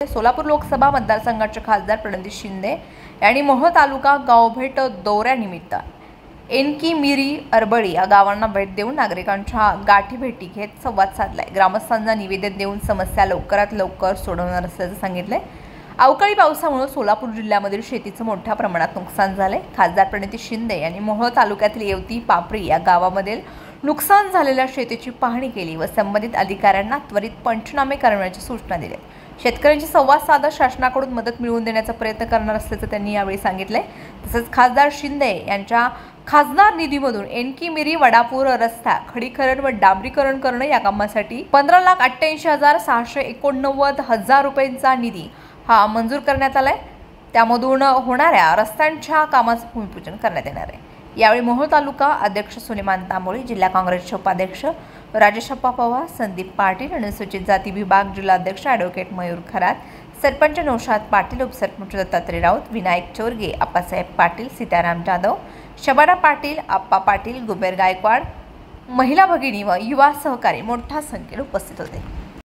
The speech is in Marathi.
सोलापूर लोकसभा मतदारसंघाचे खासदार प्रणिती शिंदे यांनी मोहोळ तालुका गावभेट दौऱ्यानिमित्त एनकी मिरी अरबळी या गावांना भेट देऊन नागरिकांच्या गाठीभेटी घेत संवाद साधलाय। ग्रामस्थांना निवेदन देऊन समस्या लवकरात लवकर सोडवणार असल्याचं सांगितलंय। अवकाळी पावसामुळे सोलापूर जिल्ह्यामधील शेतीचं मोठ्या प्रमाणात नुकसान झाले। खासदार प्रणिती शिंदे यांनी मोहोळ तालुक्यातील येवती पापरी या गावामधील नुकसान झालेल्या शेतीची पाहणी केली व संबंधित अधिकाऱ्यांना त्वरित पंचनामे करण्याची सूचना दिली। शेतकऱ्यांशी संवाद साधत शासनाकडून मदत मिळवून देण्याचा प्रयत्न करणार असल्याचं त्यांनी यावेळी सांगितले। तसेच खासदार शिंदे यांच्या खासदार निधीमधून एनकी मिरी वडापूर रस्ता खडीकरण व डांबरीकरण करणं या कामासाठी 15,88,689 रुपयांचा निधी हा मंजूर करण्यात आलाय। त्यामधून होणाऱ्या रस्त्यांच्या कामाचं भूमिपूजन करण्यात येणार आहे। यावेळी मोहोळ तालुका अध्यक्ष सुलेमान तांबोळी, जिल्हा काँग्रेसचे उपाध्यक्ष राजेशप्पा पवार, संदीप पाटील, अनुसूचित जाती विभाग जिल्हाध्यक्ष ॲडव्होकेट मयूर खरात, सरपंच नौशाद पाटील, उपसरपंच दत्तात्रय राऊत, विनायक चोरगे, आप्पासाहेब पाटील, सीताराम जाधव, शबाना पाटील, आप्पा पाटील, गुबेर गायकवाड, महिला भगिनी व युवा सहकारी मोठ्या संख्येने उपस्थित होते।